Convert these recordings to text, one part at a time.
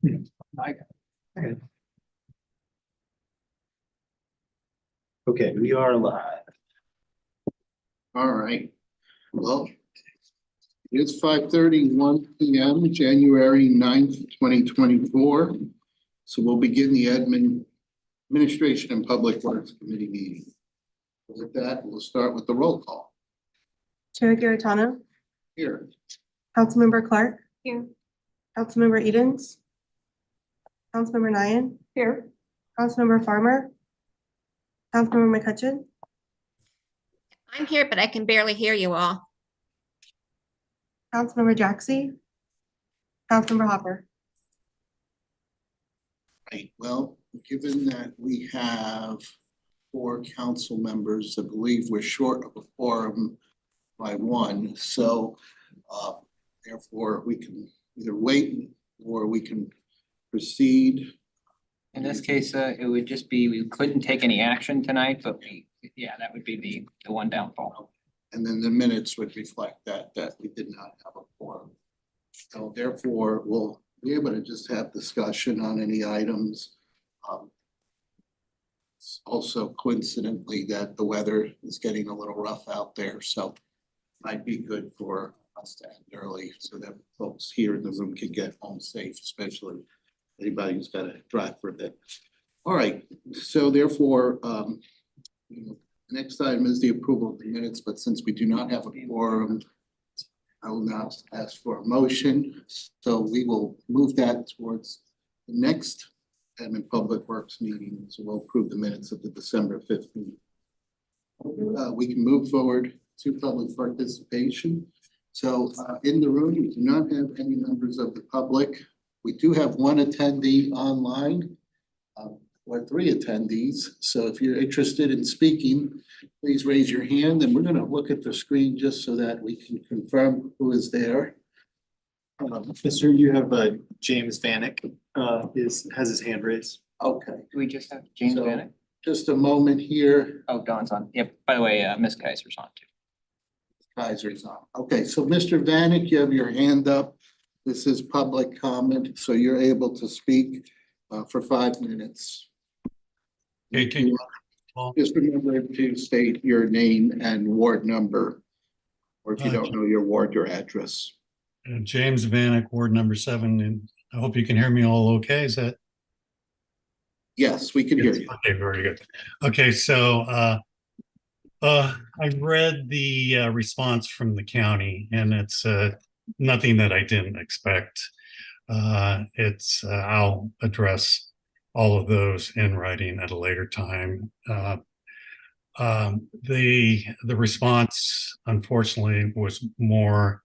I got it. Okay, we are live. All right, well, it's 5:31 p.m., January 9th, 2024. So we'll begin the Administration and Public Works Committee meeting. With that, we'll start with the roll call. Chair Garitano, Here, Councilmember Clark. Here. Councilmember Edens. Councilmember Nyan. Here. Councilmember Farmer. Councilmember McCutcheon. I'm here, but I can barely hear you all. Councilmember Jaxi. Councilmember Hopper. right, well, given that we have 4 council members, I believe we're short of a quorum by 1, so therefore we can either wait or we can proceed. In this case, it would just be, we couldn't take any action tonight, but yeah, that would be the one downfall. And then the minutes would reflect that we did not have a quorum. So therefore, we'll be able to just have discussion on any items. It's also coincidentally that the weather is getting a little rough out there, so might be good for us to end early so that folks here in the room can get home safe, especially anybody who's got to drive for a bit. All right, so therefore, the next item is the approval of the minutes, but since we do not have a quorum, I will now ask for a motion. So we will move that towards the next Admin Public Works meeting. So we'll approve the minutes of the December 5th meeting. We can move forward to public participation. So in the room, we do not have any members of the public. We do have 1 attendee online, or 3 attendees. So if you're interested in speaking, please raise your hand, and we're going to look at the screen just so that we can confirm who is there. Mr. You have James Vanek has his hand raised. Okay, Do we just have James So- Bannock? just a moment here. Oh, Dawn's on. Yep, by the way, Ms. Kaiser's on too. Kaiser's on. Okay, so Mr. Vanek, you have your hand up. This is public comment, so you're able to speak for 5 minutes. Hey, can you- Just remember to state your name and ward number, or if you don't know your ward, your address. James Vanek, Ward number 7, and I hope you can hear me all okay. Is that? Yes, we can hear you. Okay, very good. Okay, so I read the response from the county, and it's nothing that I didn't expect. I'll address all of those in writing at a later time. The response, unfortunately, was more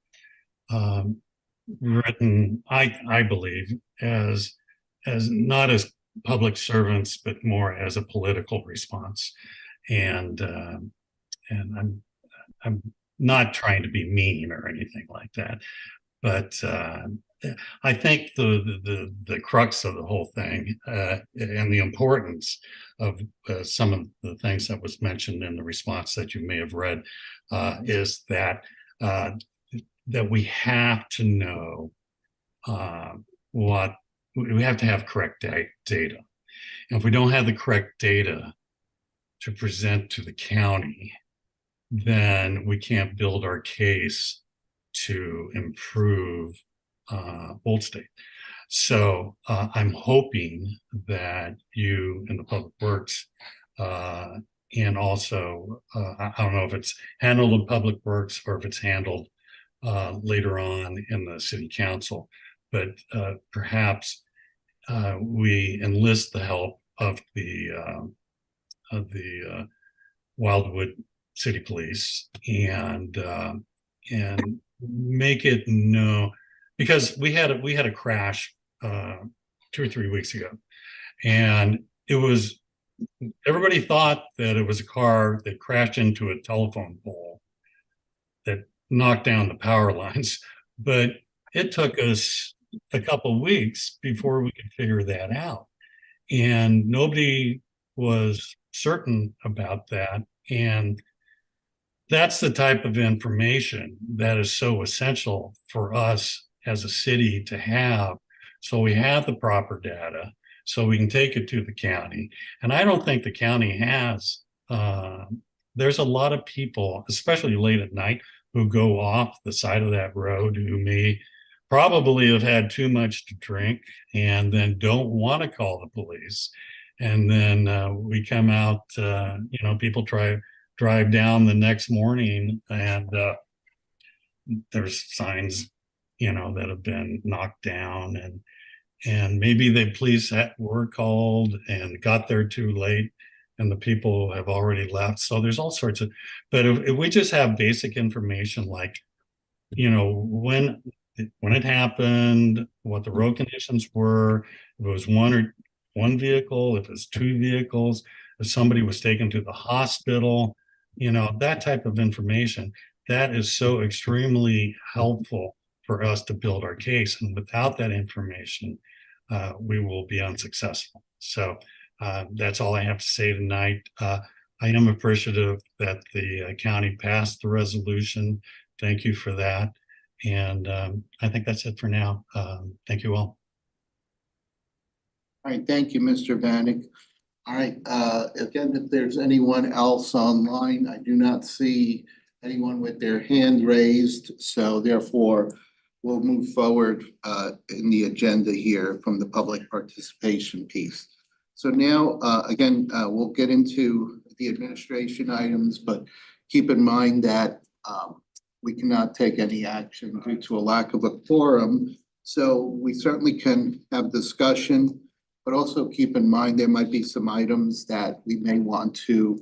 written, I believe, as not as public servants, but more as a political response. And I'm not trying to be mean or anything like that, but I think the crux of the whole thing and the importance of some of the things that was mentioned in the response that you may have read is that we have to know we have to have correct data. And if we don't have the correct data to present to the county, then we can't build our case to improve Old State. So I'm hoping that you in the Public Works and also I don't know if it's handled in Public Works or if it's handled later on in the City Council, but perhaps we enlist the help of the Wildwood City Police and make it known, because we had a crash 2 or 3 weeks ago, and everybody thought that it was a car that crashed into a telephone pole that knocked down the power lines, but it took us a couple of weeks before we could figure that out, and nobody was certain about that. And that's the type of information that is so essential for us as a city to have So we have the proper data, so we can take it to the county. And I don't think the county has, there's a lot of people, especially late at night, who go off the side of that road who may probably have had too much to drink and then don't want to call the police. And then we come out, people drive down the next morning and there's signs, that have been knocked down and maybe the police were called and got there too late and the people have already left. So there's all sorts of, but if we just have basic information like, when it happened, what the road conditions were, if it was one vehicle, if it was two vehicles, if somebody was taken to the hospital, that type of information, that is so extremely helpful for us to build our case. And without that information, we will be unsuccessful. So that's all I have to say tonight. I am appreciative that the county passed the resolution. Thank you for that. And I think that's it for now. Thank you all. All right, thank you, Mr. Vanek. All right, again, if there's anyone else online, I do not see anyone with their hand raised, so therefore we'll move forward in the agenda here from the public participation piece. So now, again, we'll get into the administration items, but keep in mind that we cannot take any action due to a lack of a quorum. So we certainly can have discussion, but also keep in mind there might be some items that we may want to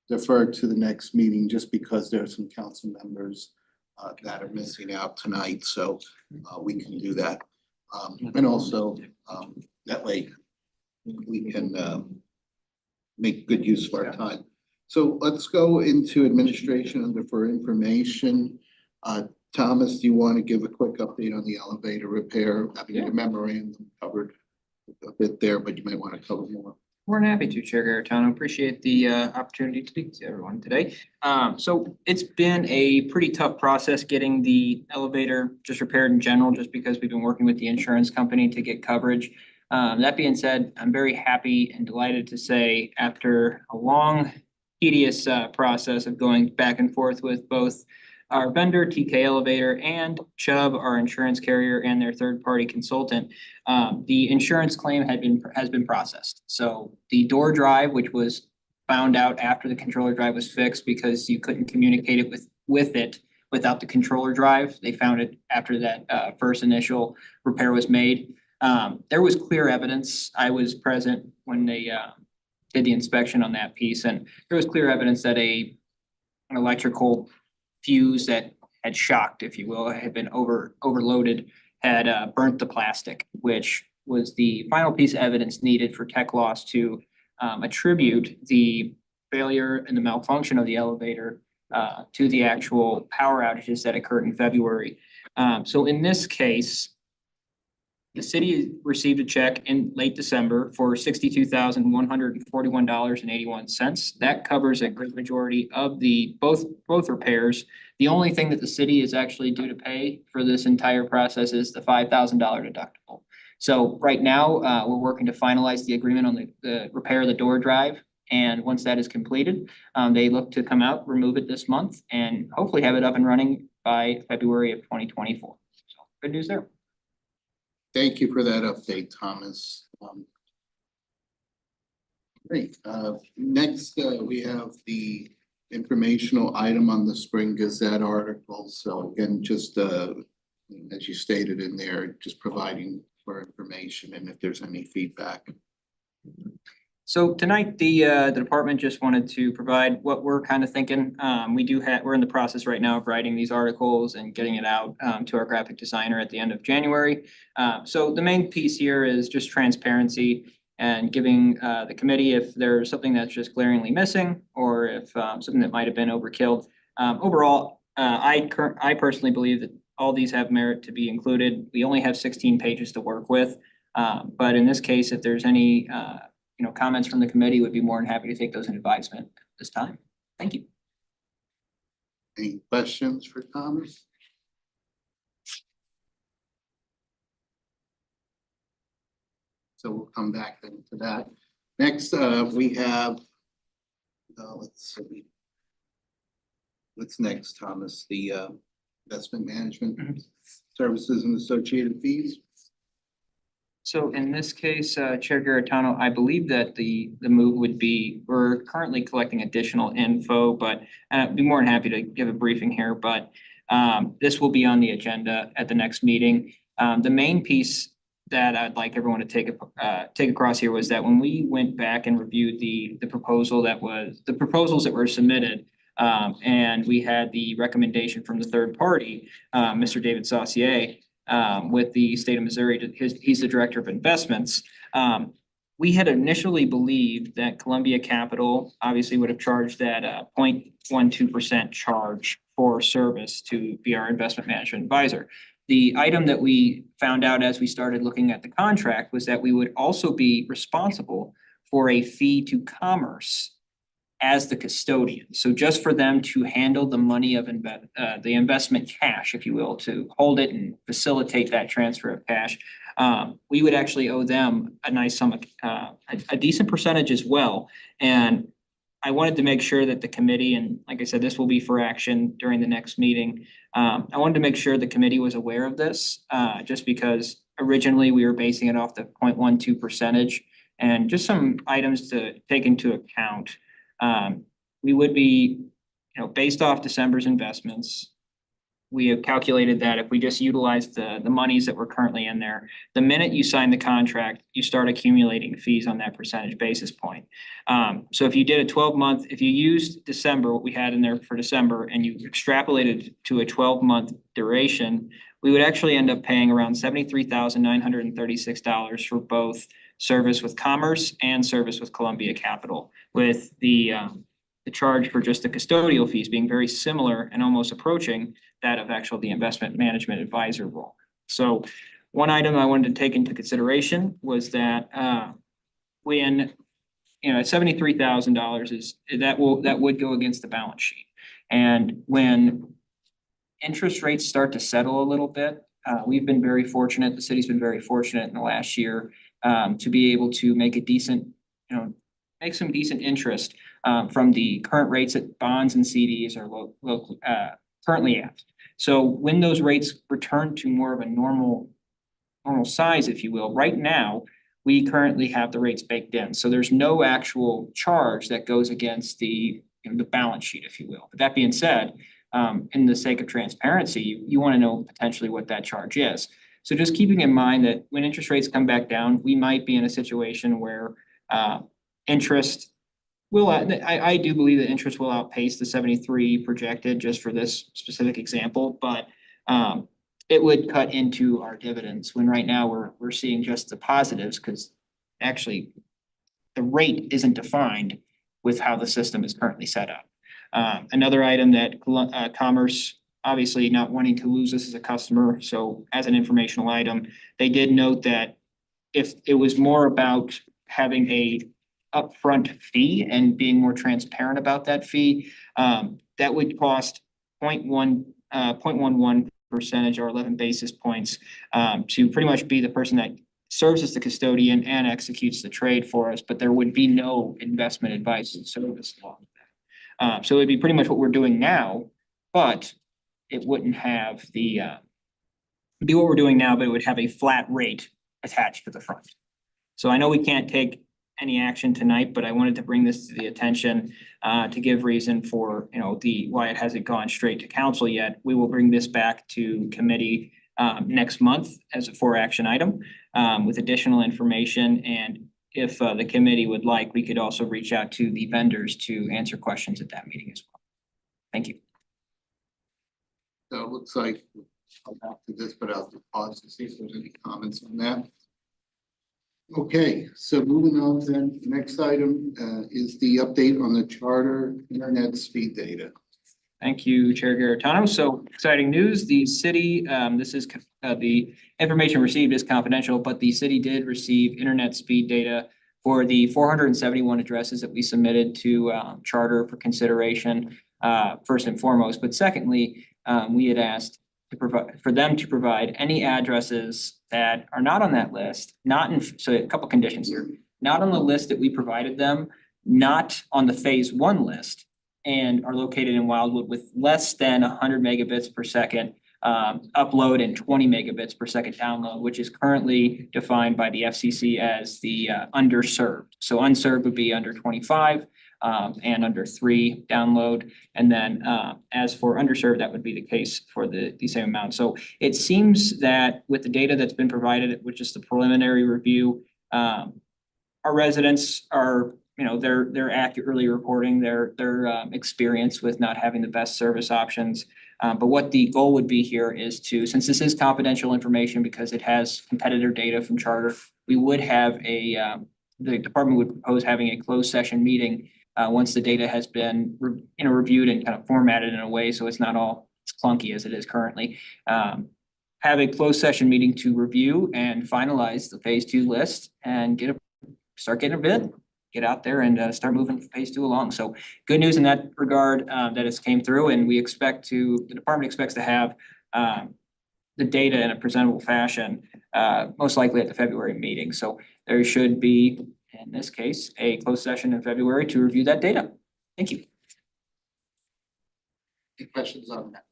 defer to the next meeting just because there are some council members that are missing out tonight. So we can do that. And also that way we can make good use of our time. So let's go into administration under for information. Thomas, do you want to give a quick update on the elevator repair? I mean, the memorandum covered a bit there, but you might want to cover more. More than happy to, Chair Garitano. Appreciate the opportunity to speak to everyone today. So it's been a pretty tough process getting the elevator just repaired in general, just because we've been working with the insurance company to get coverage. That being said, I'm very happy and delighted to say after a long, tedious process of going back and forth with both our vendor, TK Elevator, and Chubb, our insurance carrier, and their third-party consultant, the insurance claim has been processed. So the door drive, which was found out after the controller drive was fixed because you couldn't communicate it with it without the controller drive. They found it after that first initial repair was made. There was clear evidence. I was present when they did the inspection on that piece, and there was clear evidence that an electrical fuse that had shocked, if you will, had been overloaded, had burnt the plastic, which was the final piece of evidence needed for Tech Loss to attribute the failure and the malfunction of the elevator to the actual power outages that occurred in February. So in this case, the city received a check in late December for $62,141.81. That covers a great majority of the both repairs. The only thing that the city is actually due to pay for this entire process is the $5,000 deductible. So right now, we're working to finalize the agreement on the repair of the door drive. And once that is completed, they look to come out, remove it this month, and hopefully have it up and running by February of 2024. So good news there. Thank you for that update, Thomas. Great. Next, we have the informational item on the Spring Gazette article. So again, just as you stated in there, just providing for information and if there's any feedback. So tonight, the department just wanted to provide what we're kind of thinking. We're in the process right now of writing these articles and getting it out to our graphic designer at the end of January. So the main piece here is just transparency and giving the committee if there's something that's just glaringly missing or if something that might have been overkill. Overall, I personally believe that all these have merit to be included. We only have 16 pages to work with. But in this case, if there's any comments from the committee, would be more than happy to take those in advisement at this time. Thank you. Any questions for Thomas? so we'll come back then to that. Next, we have, let's see. What's next, Thomas? The investment management services and associated fees? So in this case, Chair Garitano, I believe that the move would be, we're currently collecting additional info, but I'd be more than happy to give a briefing here, but this will be on the agenda at the next meeting. The main piece that I'd like everyone to take across here was that when we went back and reviewed the proposals that were submitted, and we had the recommendation from the third party, Mr. David Saucier, with the state of Missouri, he's the director of investments. We had initially believed that Columbia Capital obviously would have charged that 0.12% charge for service to be our investment management advisor. The item that we found out as we started looking at the contract was that we would also be responsible for a fee to Commerce as the custodian. So just for them to handle the money of the investment cash, if you will, to hold it and facilitate that transfer of cash, we would actually owe them a nice sum, a decent percentage as well. And I wanted to make sure that the committee, and like I said, this will be for action during the next meeting. I wanted to make sure the committee was aware of this, just because originally we were basing it off the 0.12 percentage, and just some items to take into account. We would be, based off December's investments, we have calculated that if we just utilize the monies that were currently in there, the minute you sign the contract, you start accumulating fees on that percentage basis point. So if you did a 12-month, if you used December, what we had in there for December, and you extrapolated to a 12-month duration, we would actually end up paying around $73,936 for both service with Commerce and service with Columbia Capital, with the charge for just the custodial fees being very similar and almost approaching that of actual the investment management advisor role. So one item I wanted to take into consideration was that when at $73,000 that would go against the balance sheet. And when interest rates start to settle a little bit, we've been very fortunate, the city's been very fortunate in the last year to be able to make a decent, make some decent interest from the current rates that bonds and CDs are currently at. So when those rates return to more of a normal size, if you will, right now, we currently have the rates baked in. So there's no actual charge that goes against the balance sheet, if you will. But that being said, in the sake of transparency, you want to know potentially what that charge is. So just keeping in mind that when interest rates come back down, we might be in a situation where interest will, I do believe that interest will outpace the 73 projected just for this specific example, but it would cut into our dividends when right now we're seeing just the positives, because actually the rate isn't defined with how the system is currently set up. Another item that Commerce, obviously not wanting to lose us as a customer, so as an informational item, they did note that if it was more about having a upfront fee and being more transparent about that fee, that would cost 0.11% or 11 basis points to pretty much be the person that serves as the custodian and executes the trade for us, but there would be no investment advice and service along with that. So it'd be pretty much what we're doing now, but it wouldn't have the be what we're doing now, but it would have a flat rate attached to the front. So I know we can't take any action tonight, but I wanted to bring this to the attention to give reason for why it hasn't gone straight to council yet. We will bring this back to committee next month as a 4-action item with additional information. And if the committee would like, we could also reach out to the vendors to answer questions at that meeting as well. Thank you. So it looks like I'll back to this, but I'll pause to see if there's any comments on that. Okay, so moving on then, the next item is the update on the charter internet speed data. Thank you, Chair Garitano. So exciting news, the city, this is the information received is confidential, but the city did receive internet speed data for the 471 addresses that we submitted to charter for consideration, first and foremost. But secondly, we had asked for them to provide any addresses that are not on that list, not in, so a couple conditions here, not on the list that we provided them, not on the phase one list, and are located in Wildwood with less than 100 megabits per second upload and 20 megabits per second download, which is currently defined by the FCC as the underserved. So unserved would be under 25 and under 3 download. And then as for underserved, that would be the case for the same amount. So it seems that with the data that's been provided, which is the preliminary review, our residents are, they're accurately reporting their experience with not having the best service options. But what the goal would be here is to, since this is confidential information because it has competitor data from Charter, we would have the department would propose having a closed session meeting once the data has been reviewed and kind of formatted in a way so it's not all as clunky as it is currently. Have a closed session meeting to review and finalize the phase 2 list and start getting a bid. Get out there and start moving phase 2 along. So good news in that regard that it's came through, and the department expects to have the data in a presentable fashion, most likely at the February meeting. So there should be, in this case, a closed session in February to review that data. Thank you. Any questions on that?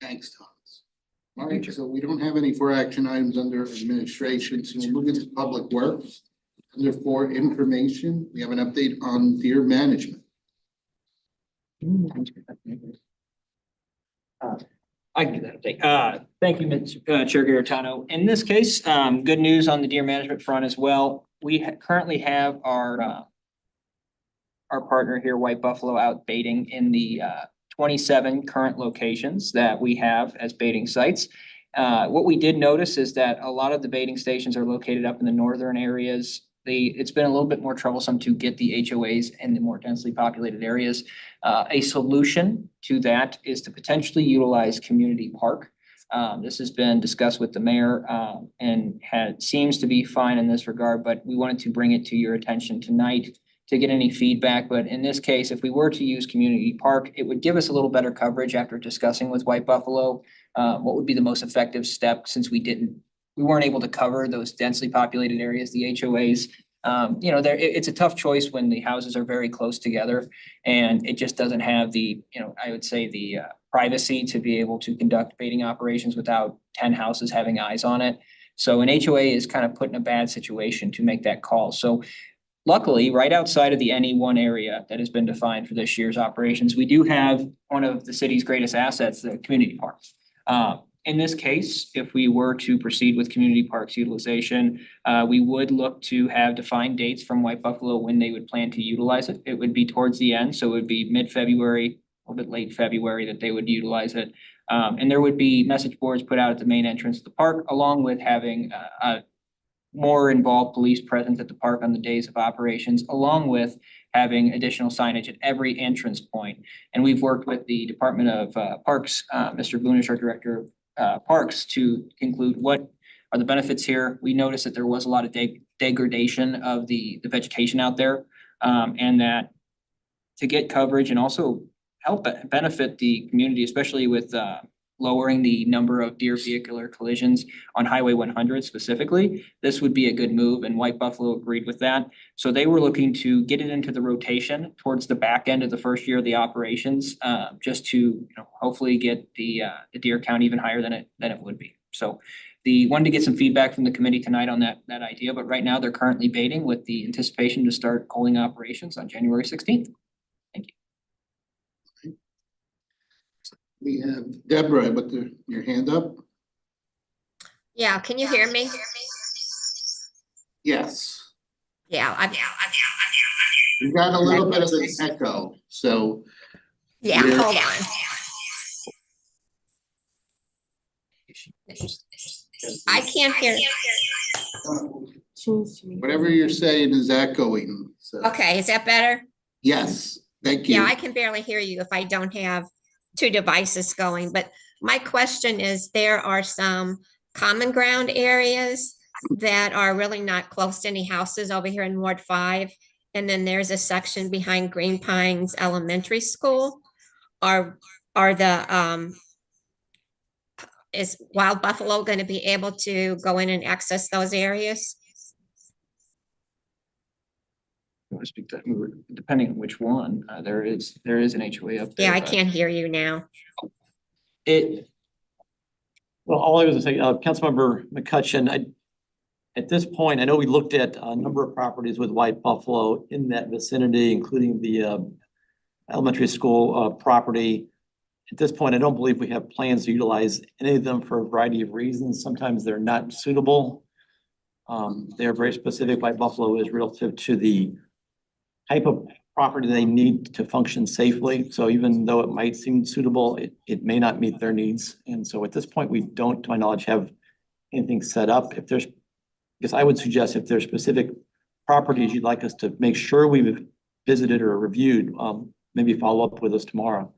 Thanks, Thomas. All right, so we don't have any 4 action items under administration, so we'll move into public works. Under 4 information, we have an update on deer management. I can do that update. Thank you, Chair Garitano. In this case, good news on the deer management front as well. We currently have our partner here, White Buffalo, out baiting in the 27 current locations that we have as baiting sites. What we did notice is that a lot of the baiting stations are located up in the northern areas. It's been a little bit more troublesome to get the HOAs in the more densely populated areas. A solution to that is to potentially utilize community park. This has been discussed with the mayor and seems to be fine in this regard, but we wanted to bring it to your attention tonight to get any feedback. But in this case, if we were to use community park, it would give us a little better coverage after discussing with White Buffalo what would be the most effective step, since we weren't able to cover those densely populated areas, the HOAs. It's a tough choice when the houses are very close together and it just doesn't have the, I would say the privacy to be able to conduct baiting operations without 10 houses having eyes on it. So an HOA is kind of put in a bad situation to make that call. So luckily, right outside of the NE1 area that has been defined for this year's operations, we do have one of the city's greatest assets, the community parks. In this case, if we were to proceed with community parks utilization, we would look to have defined dates from White Buffalo when they would plan to utilize it. It would be towards the end, so it would be mid-February, a little bit late February that they would utilize it. And there would be message boards put out at the main entrance of the park, along with having a more involved police presence at the park on the days of operations, along with having additional signage at every entrance point. And we've worked with the Department of Parks, Mr. Boonish, our Director of Parks, to conclude what are the benefits here. We noticed that there was a lot of degradation of the vegetation out there, and that to get coverage and also help benefit the community, especially with lowering the number of deer vehicular collisions on Highway 100 specifically, this would be a good move, and White Buffalo agreed with that. So they were looking to get it into the rotation towards the back end of the first year of the operations, just to hopefully get the deer count even higher than it would be. So the wanted to get some feedback from the committee tonight on that idea, but right now they're currently baiting with the anticipation to start culling operations on January 16th. Thank you. We have Deborah with your hand up. Yeah, can you hear me? Yes. Yeah, We got a little bit of an echo, so. yeah, Yeah. hold on. I can't hear. Whatever you're saying is echoing, so. Okay, is that better? Yes, thank you. Yeah, I can barely hear you if I don't have 2 devices going, but my question is, there are some common ground areas that are really not close to any houses over here in Ward 5. And then there's a section behind Green Pines Elementary School. Are the is Wild Buffalo going to be able to go in and access those areas? You want to speak to that? Depending on which one, there is an HOA up there. Yeah, I but can't hear you now. Well, all I was gonna say, Councilmember McCutcheon, at this point, I know we looked at a number of properties with White Buffalo in that vicinity, including the elementary school property. At this point, I don't believe we have plans to utilize any of them for a variety of reasons. Sometimes they're not suitable. They're very specific. White Buffalo is relative to the type of property they need to function safely. So even though it might seem suitable, it may not meet their needs. And so at this point, we don't, to my knowledge, have anything set up. If there's, because I would suggest if there's specific properties you'd like us to make sure we've visited or reviewed, maybe follow up with us tomorrow.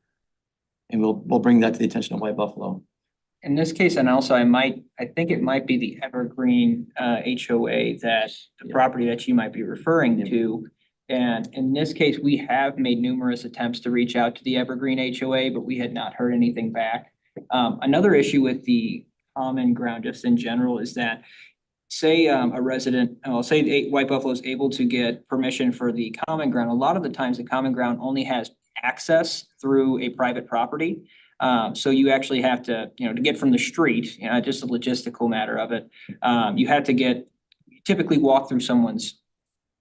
And we'll bring that to the attention of White Buffalo. In this case, and also I think it might be the Evergreen HOA that the property that you might be referring to. And in this case, we have made numerous attempts to reach out to the Evergreen HOA, but we had not heard anything back. Another issue with the common ground just in general is that say a resident, well, say White Buffalo is able to get permission for the common ground. A lot of the times the common ground only has access through a private property. So you actually have to, to get from the street, just a logistical matter of it. You have to typically walk through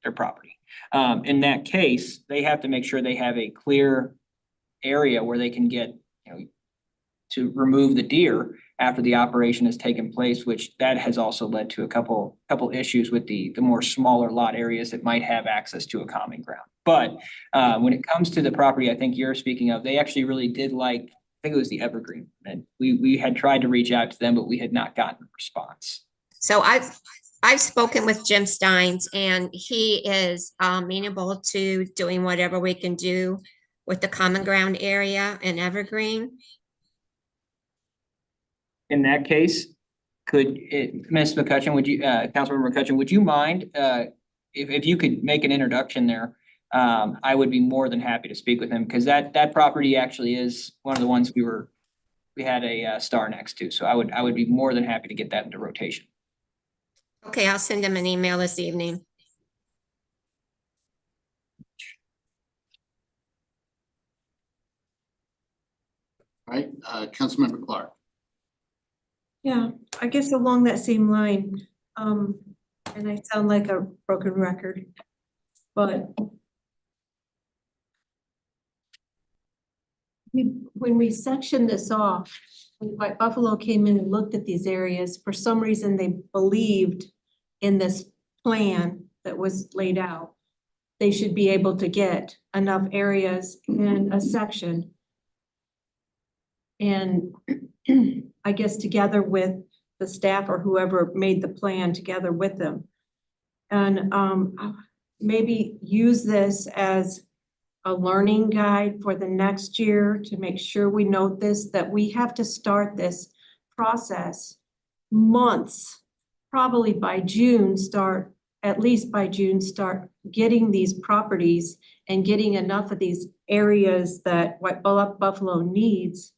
their property. In that case, they have to make sure they have a clear area where they can get, to remove the deer after the operation has taken place, which that has also led to a couple issues with the more smaller lot areas that might have access to a common ground. But when it comes to the property I think you're speaking of, they actually really did like, I think it was the Evergreen, and we had tried to reach out to them, but we had not gotten a response. So I've spoken with Jim Steins and he is amenable to doing whatever we can do with the common ground area in Evergreen. In that case, Ms. McCutcheon, Councilmember McCutcheon, would you mind if you could make an introduction there? I would be more than happy to speak with him because that property actually is one of the ones we had a star next to. So I would be more than happy to get that into rotation. Okay, I'll send him an email this evening. All right, Councilmember Clark. Yeah, I guess along that same line, and I sound like a broken record, but when we sectioned this off, when White Buffalo came in and looked at these areas, for some reason they believed in this plan that was laid out, they should be able to get enough areas in a section. And I guess together with the staff or whoever made the plan together with them. And maybe use this as a learning guide for the next year to make sure we note this, that we have to start this process months, probably by June, at least by June, start getting these properties and getting enough of these areas that White Buffalo needs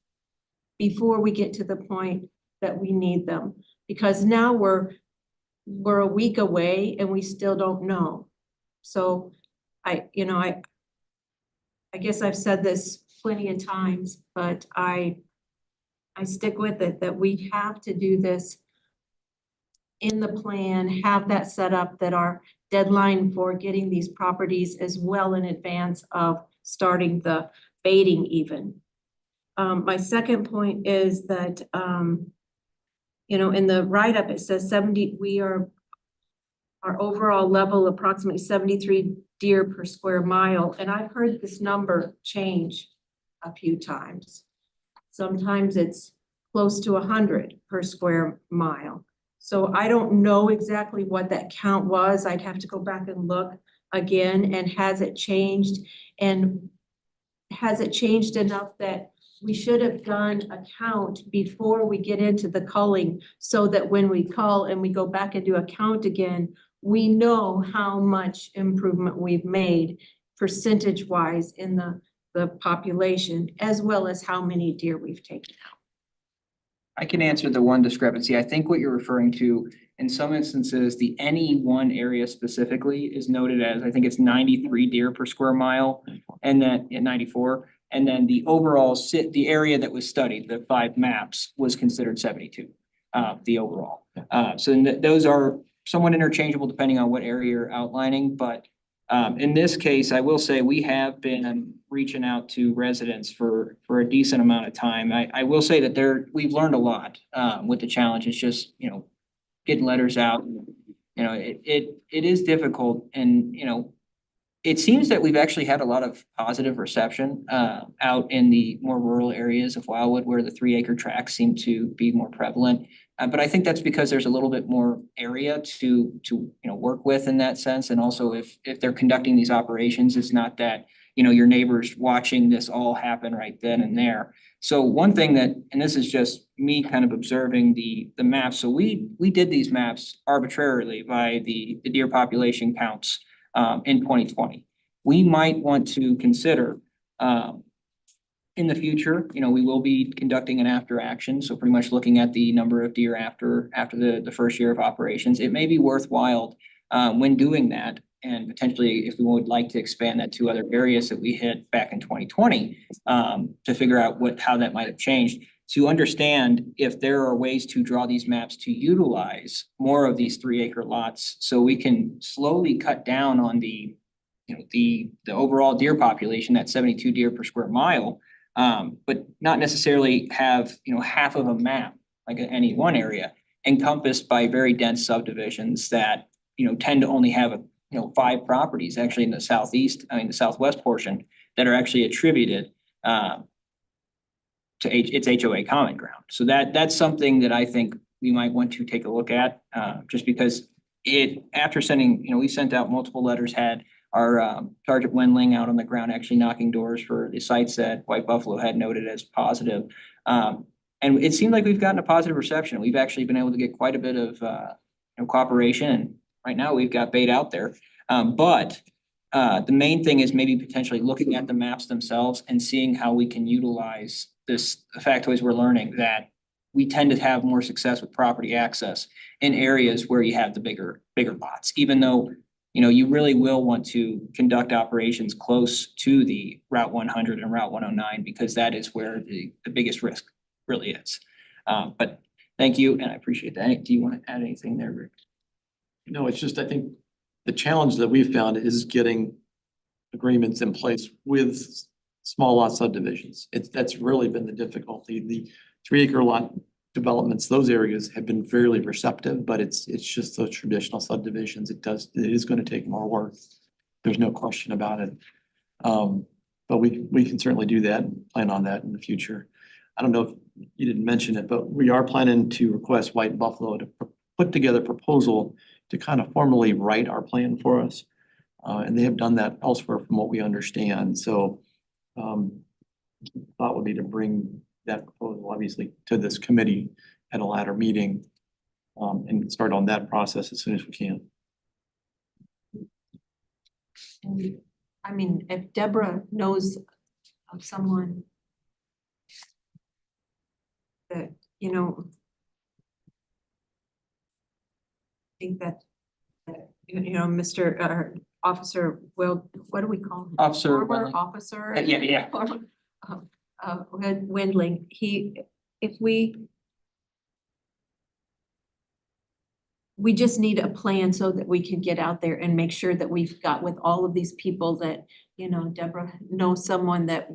before we get to the point that we need them. Because now we're a week away and we still don't know. So I guess I've said this plenty of times, but I stick with it that we have to do this in the plan, have that set up, that our deadline for getting these properties is well in advance of starting the baiting even. My second point is that, in the write-up, it says our overall level approximately 73 deer per square mile. And I've heard this number change a few times. Sometimes it's close to 100 per square mile. So I don't know exactly what that count was. I'd have to go back and look again. And has it changed? And has it changed enough that we should have done a count before we get into the culling, so that when we cull and we go back and do a count again, we know how much improvement we've made percentage wise in the population, as well as how many deer we've taken out. I can answer the one discrepancy. I think what you're referring to, in some instances, the any one area specifically is noted as, I think it's 93 deer per square mile, and then 94. And then the overall the area that was studied, the 5 maps, was considered 72, the overall. So those are somewhat interchangeable depending on what area you're outlining, but in this case, I will say we have been reaching out to residents for a decent amount of time. I will say that we've learned a lot with the challenge. It's just, getting letters out. It is difficult, and it seems that we've actually had a lot of positive reception out in the more rural areas of Wildwood where the 3-acre tracts seem to be more prevalent. But I think that's because there's a little bit more area to work with in that sense. And also if they're conducting these operations, it's not that, your neighbors watching this all happen right then and there. So one thing that, and this is just me kind of observing the maps. So we did these maps arbitrarily by the deer population counts in 2020. We might want to consider in the future, we will be conducting an after action. So pretty much looking at the number of deer after the first year of operations. It may be worthwhile when doing that, and potentially if we would like to expand that to other areas that we hit back in 2020 to figure out how that might have changed, to understand if there are ways to draw these maps to utilize more of these 3-acre lots, so we can slowly cut down on the overall deer population, that 72 deer per square mile, but not necessarily have, half of a map, like any one area, encompassed by very dense subdivisions that, tend to only have 5 properties actually in the the southwest portion that are actually attributed to its HOA common ground. So that's something that I think we might want to take a look at, just because after sending, we sent out multiple letters, had our Sergeant Wendling out on the ground actually knocking doors for the sites that White Buffalo had noted as positive. And it seemed like we've gotten a positive reception. We've actually been able to get quite a bit of cooperation. And right now we've got bait out there. But the main thing is maybe potentially looking at the maps themselves and seeing how we can utilize the factoids we're learning, that we tend to have more success with property access in areas where you have the bigger lots, even though you really will want to conduct operations close to the Route 100 and Route 109, because that is where the biggest risk really is. But thank you, and I appreciate that. Do you want to add anything there, Rick? No, it's just, I think the challenge that we've found is getting agreements in place with small lot subdivisions. That's really been the difficulty. The 3-acre lot developments, those areas have been fairly receptive, but it's just those traditional subdivisions. It is going to take more work. There's no question about it. But we can certainly do that and plan on that in the future. I don't know if you didn't mention it, but we are planning to request White Buffalo to put together a proposal to kind of formally write our plan for us. And they have done that elsewhere from what we understand. So thought would be to bring that proposal obviously to this committee at a latter meeting and start on that process as soon as we can. And I mean, if Deborah knows of someone that, think that, Mr. Officer Will, what do we call him? Officer Former Wendling. officer. Yeah. Former, Wendling, we just need a plan so that we can get out there and make sure that we've got with all of these people that, Deborah knows someone that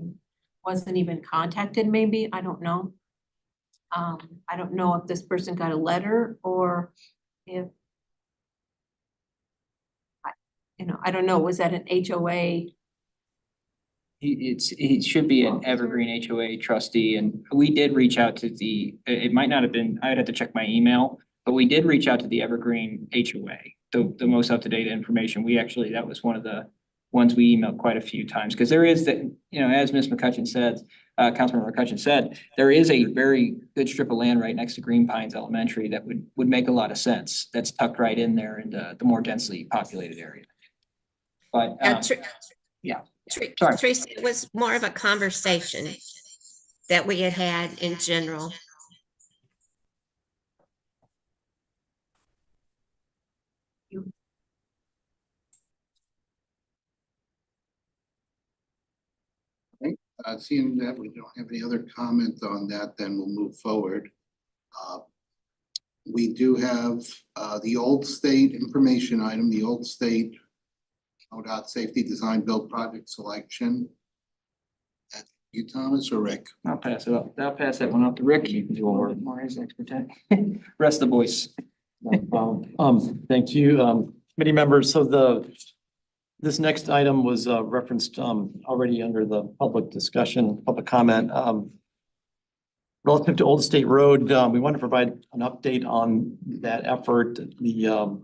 wasn't even contacted, maybe, I don't know. I don't know if this person got a letter or if, I don't know, was that an HOA? It should be an Evergreen HOA trustee, and we did reach out to it might not have been, I'd have to check my email, but we did reach out to the Evergreen HOA, the most up-to-date information. That was one of the ones we emailed quite a few times, because there is as Ms. McCutcheon said, Councilmember McCutcheon said, there is a very good strip of land right next to Green Pines Elementary that would make a lot of sense. That's tucked right in there in the more densely populated area. But yeah. Sorry. Teresa, it was more of a conversation that we had in general. Seeing that we don't have any other comment on that, then we'll move forward. We do have the Old State information item, the Old State ODOT Safety Design Build Project Selection. You, Thomas, or Rick? I'll pass it up. I'll pass that one up to Rick. You can do more his expertise. Rest of the voice. No problem. Thank you, committee members. So this next item was referenced already under the public discussion, public comment. Relative to Old State Road, we want to provide an update on that effort. The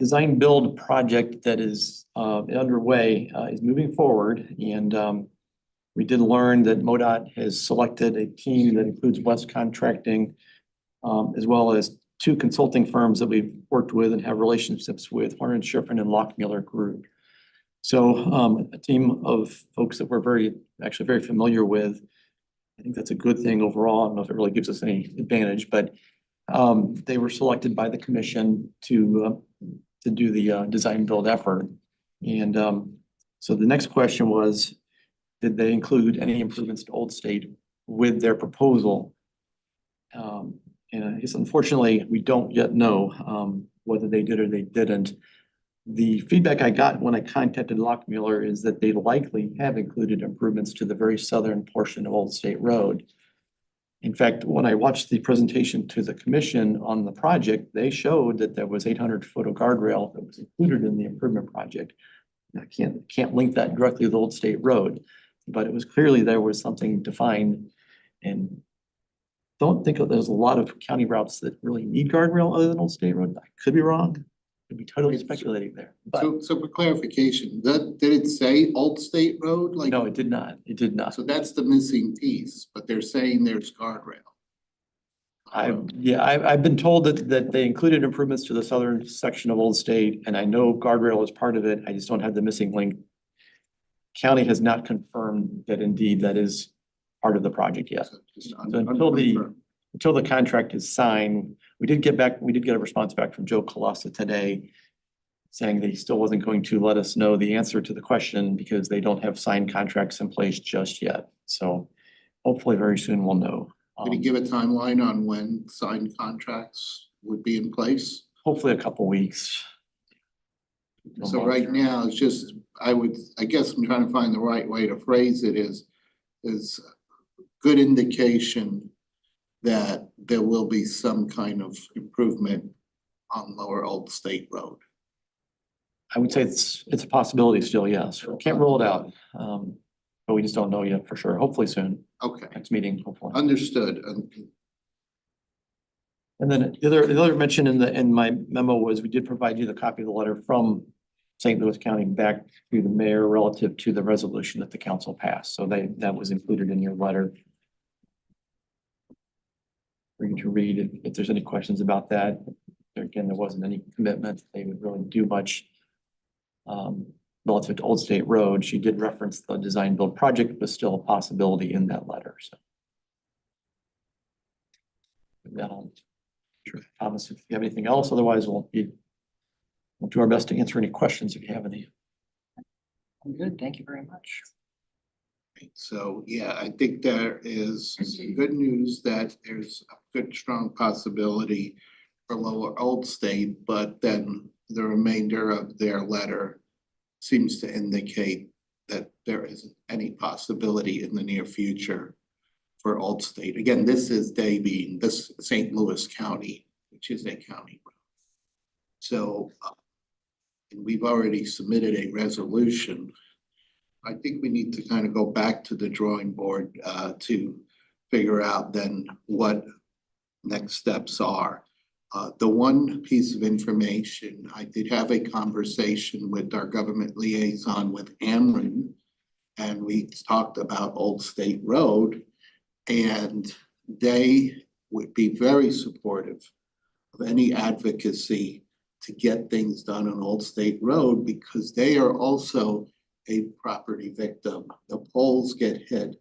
design build project that is underway is moving forward, and we did learn that MoDOT has selected a team that includes West Contracting, as well as 2 consulting firms that we've worked with and have relationships with, Horner Schiffern and Lockmuller Group. So a team of folks that we're very familiar with. I think that's a good thing overall. I don't know if it really gives us any advantage, but they were selected by the commission to do the design build effort. And so the next question was, did they include any improvements to Old State with their proposal? And I guess unfortunately, we don't yet know whether they did or they didn't. The feedback I got when I contacted Lockmuller is that they likely have included improvements to the very southern portion of Old State Road. In fact, when I watched the presentation to the commission on the project, they showed that there was 800-foot of guardrail that was included in the improvement project. I can't link that directly with Old State Road, but it was clearly there was something defined. And don't think there's a lot of county routes that really need guardrail other than Old State Road. I could be wrong. Could be totally speculating there, but So for clarification, did it say Old State Road? Like, no, it did not. It did not. so that's the missing piece, but they're saying there's guardrail. I've been told that they included improvements to the southern section of Old State, and I know guardrail is part of it. I just don't have the missing link. County has not confirmed that indeed that is part of the project yet. So just So until the contract is signed, we did get a response back from Joe Colassa today saying that he still wasn't going to let us know the answer to the question because they don't have signed contracts in place just yet. So hopefully very soon we'll know. Did he give a timeline on when signed contracts would be in place? Hopefully a couple weeks. So right now, it's just, I guess I'm trying to find the right way to phrase it is good indication that there will be some kind of improvement on Lower Old State Road. I would say it's a possibility still, yes. Can't rule it out. But we just don't know yet for sure. Hopefully soon. Okay, Next meeting, hopefully. understood. And then the other mention in my memo was we did provide you the copy of the letter from St. Louis County back to the mayor relative to the resolution that the council passed. So that was included in your letter for you to read if there's any questions about that. Again, there wasn't any commitment. They would really do much relative to Old State Road. She did reference the design build project, but still a possibility in that letter. So. Sure, Thomas, if you have anything else, otherwise we'll do our best to answer any questions if you have any. I'm good. Thank you very much. So, yeah, I think there is some good news that there's a good, strong possibility for Lower Old State, but then the remainder of their letter seems to indicate that there isn't any possibility in the near future for Old State. Again, this is this St. Louis County, which is a county road. So, and we've already submitted a resolution. I think we need to kind of go back to the drawing board to figure out then what next steps are. The one piece of information, I did have a conversation with our government liaison with Ameren, and we talked about Old State Road, and they would be very supportive of any advocacy to get things done on Old State Road because they are also a property victim. The poles get hit.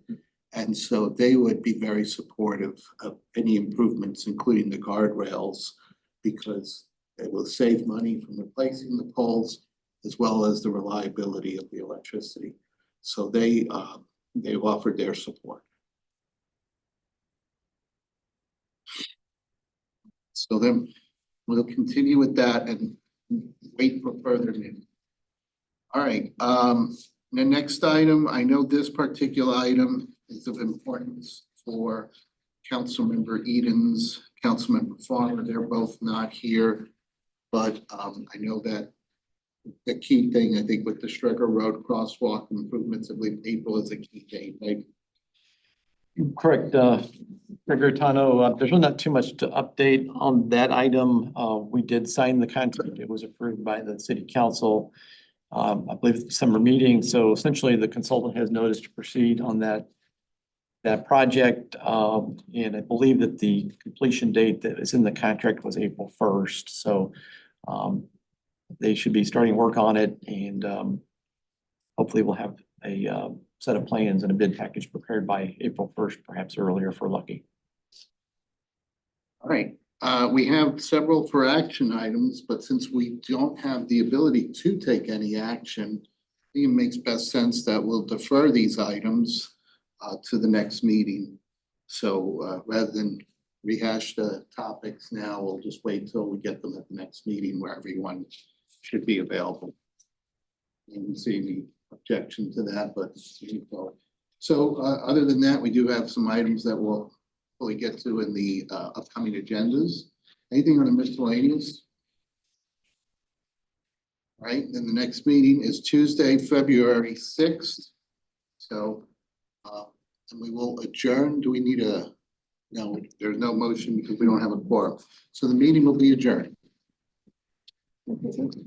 And so they would be very supportive of any improvements, including the guardrails, because it will save money from replacing the poles as well as the reliability of the electricity. So they they've offered their support. So then we'll continue with that and wait for further news. All right, the next item, I know this particular item is of importance for Councilmember Edens, Councilmember Farmer, they're both not here. But I know that the key thing, I think, with the Stricker Road crosswalk improvements, I believe April is a key date, right? Correct, Gregory Tano, there's really not too much to update on that item. We did sign the contract. It was approved by the city council. I believe it's December meeting, so essentially the consultant has notice to proceed on that project. And I believe that the completion date that is in the contract was April 1st, so they should be starting work on it, and hopefully we'll have a set of plans and a bid package prepared by April 1st, perhaps earlier if we're lucky. All right, we have several for action items, but since we don't have the ability to take any action, I think it makes best sense that we'll defer these items to the next meeting. So rather than rehash the topics now, we'll just wait till we get them at the next meeting where everyone should be available. I don't see any objection to that, but so other than that, we do have some items that we'll fully get to in the upcoming agendas. Anything on the miscellaneous? All right, then the next meeting is Tuesday, February 6th. So and we will adjourn. Do we need a, no, there's no motion because we don't have a quorum. So the meeting will be adjourned.